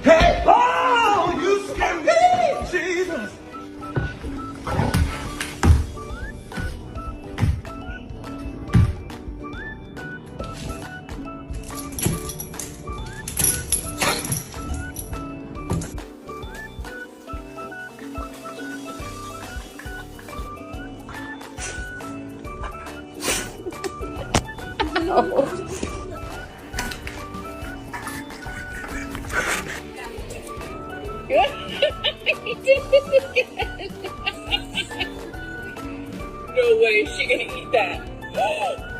Hey! Oh! You scared me! Jesus! No way is she gonna eat that.